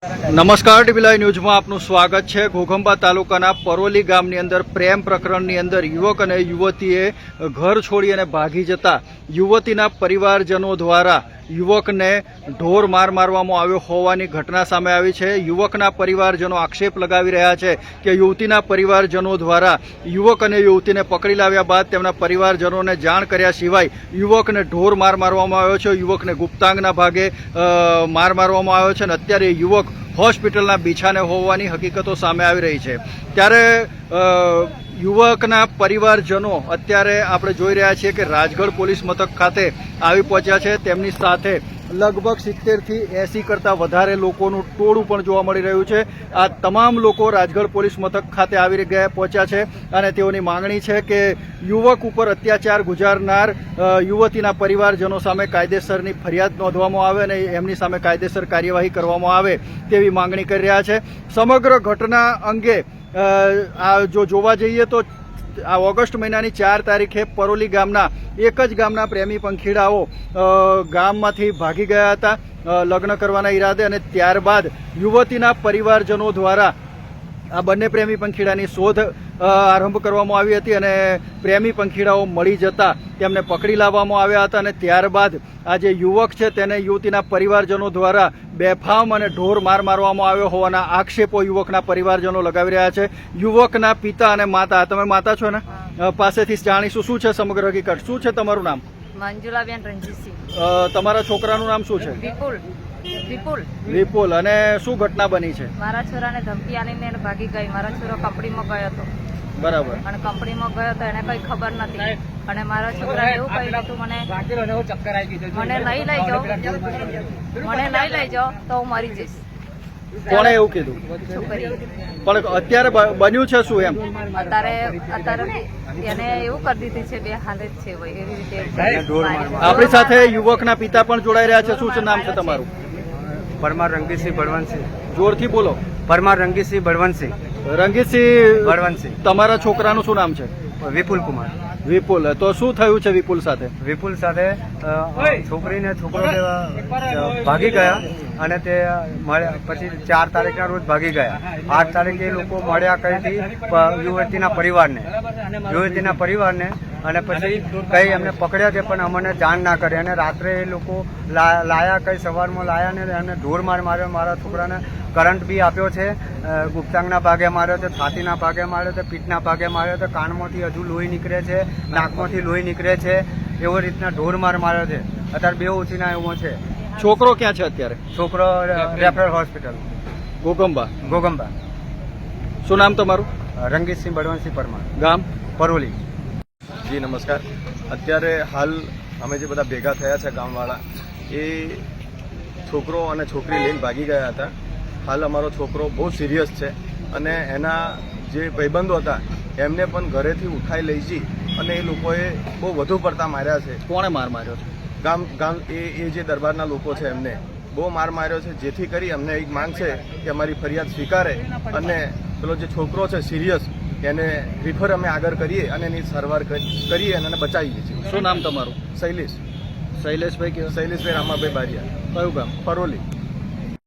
નમસ્કાર TV live ન્યૂઝમાં આપનું સ્વાગત છે। ઘોઘંબા તાલુકાના પરોલી ગામની અંદર પ્રેમ પ્રકરણની અંદર યુવક અને યુવતીએ ઘર છોડી અને ભાગી જતા યુવતીના પરિવારજનો દ્વારા યુવકને ઢોર માર મારવામાં આવ્યો હોવાની ઘટના સામે આવી છે। યુવકના પરિવારજનો આક્ષેપ લગાવી રહ્યા છે કે યુવતીના પરિવારજનો દ્વારા યુવક અને યુવતીને પકડી લાવ્યા બાદ તેમના પરિવારજનોને જાણ કર્યા સિવાય યુવકને ઢોર માર મારવામાં આવ્યો છે। યુવકને ગુપ્તાંગના ભાગે માર મારવામાં આવ્યો છે અને અત્યારે યુવક હોસ્પિટલના બીછાને હોવાની હકીકતો સામે આવી રહી છે। ત્યારે યુવકના પરિવારજનો અત્યારે આપણે જોઈ રહ્યા છીએ કે રાજગઢ પોલીસ મથક ખાતે આવી પહોંચ્યા છે। તેમની સાથે લગભગ 70 થી 80 કરતાં વધારે લોકોનું ટોળું પણ જોવા મળી રહ્યું છે। આ તમામ લોકો રાજગઢ પોલીસ મથક ખાતે આવી પહોંચ્યા છે અને તેઓની માંગણી છે કે યુવક ઉપર અત્યાચાર ગુજારનાર યુવતીના પરિવારજનો સામે કાયદેસરની ફરિયાદ નોંધવામાં આવે અને એમની સામે કાયદેસર કાર્યવાહી કરવામાં આવે તેવી માંગણી કરી રહ્યા છે। સમગ્ર ઘટના અંગે જો જોવા જઈએ તો આ ઓગસ્ટ મહિનાની 4 તારીખે પરોલી ગામના એક જ ગામના પ્રેમી પંખીડાઓ ગામમાંથી ભાગી ગયા હતા લગ્ન કરવાના ઈરાદે અને ત્યારબાદ યુવતીના પરિવારજનો દ્વારા આ બંને પ્રેમી પંખીડાની શોધ આરંભ કરવામાં આવી હતી અને પ્રેમી પંખીડાઓ મળી જતા તેમને પકડી લાવવામાં આવ્યા હતા અને ત્યારબાદ આ જે યુવક છે તેને યુવતીના પરિવારજનો દ્વારા બેફામ અને ઢોર માર મારવામાં આવ્યો હોવાના આક્ષેપો યુવકના પરિવારજનો લગાવી રહ્યા છે। યુવકના પિતા અને માતા, તમે માતા છો ને, પાસેથી જાણીશું શું છે સમગ્ર હકીકત। શું છે તમારું નામ? મંજુલાબેન રણજીતસિંહ। તમારા છોકરાનું નામ શું છે? વિપુલ। વિપુલ। અને શું ઘટના બની છે? મારા છોરાને ધમકી આલીને ભાગી ગઈ। મારા છોરો કંપનીમાં ગયો હતો, બરાબર, અને કંપનીમાં ગયો તો એને કઈ ખબર નથી અને મારા છોકરાને એવું કહ્યું તું મને નહીં લઈ જાઓ તો હું મરી જઈશ। કોણે એવું કીધું? છોકરી। પણ અત્યારે બન્યું છે શું એમ? અત્યારે એને એવું કરી દીધી છે, બે હાલત છે એવી રીતે। આપણી સાથે યુવકના પિતા પણ જોડાઈ રહ્યા છે। શું છે નામ છે તમારું? પરમાર રંગીતસિંહ બળવંતસિંહ। જોરથી બોલો। પરમાર રંગીતસિંહ બળવંતસિંહ। રંગીતસિંહ બળવંતસિંહ। તમારા છોકરાનું શું નામ છે? વિપુલ કુમાર। વિપુલ। તો શું થયું છે વિપુલ સાથે? વિપુલ સાથે છોકરીને છોકરો ભાગી ગયા અને તે પછી 4 તારીખના રોજ ભાગી ગયા। 8 તારીખે એ લોકો મળ્યા કઈથી યુવતીના પરિવારને અને પછી કઈ એમને પકડ્યા છે પણ અમને જાણ ના કરી અને રાત્રે એ લોકો લાયા, કઈ સવારમાં લાયા ને અને ઢોર માર માર્યો। મારા છોકરાને કરંટ બી આપ્યો છે, ગુપ્તાંગના ભાગે માર્યો છે, છાતીના ભાગે માર્યો છે, પીઠના ભાગે માર્યો છે, કાનમાંથી હજુ લોહી નીકળે છે, નાકમાંથી લોહી નીકળે છે, એવો રીતના ઢોર માર માર્યો છે। અત્યારે 2 ઉછીના એવો છે। છોકરો ક્યાં છે અત્યારે? છોકરો રેફરલ હોસ્પિટલ ઘોઘંબા। શું નામ તમારું? રંગીતસિંહ બળવંતસિંહ પરમાર। ગામ? પરોલી। જી નમસ્કાર। અત્યારે હાલ અમે જે બધા ભેગા થયા છે ગામવાળા, એ છોકરો અને છોકરી લઈને ભાગી ગયા હતા। હાલ અમારો છોકરો બહુ સિરિયસ છે અને એના જે ભાઈબંધો હતા એમને પણ ઘરેથી ઉઠાઈ લઈ જઈ અને એ લોકોએ બહુ વધુ પડતા માર્યા છે। કોણે માર માર્યો છે? એ જે દરબારના લોકો છે એમને બહુ માર માર્યો છે, જેથી કરી અમને એક માંગ છે કે અમારી ફરિયાદ સ્વીકારે અને પેલો જે છોકરો છે સિરિયસ એને રિફર અમે આગળ કરીએ અને એની સારવાર કરીએ અને બચાવીએ છીએ। શું નામ તમારું? શૈલેષ। શૈલેષભાઈ? શૈલેષભાઈ રામાભાઈ બારિયા। કયું ગામ? પરોલી।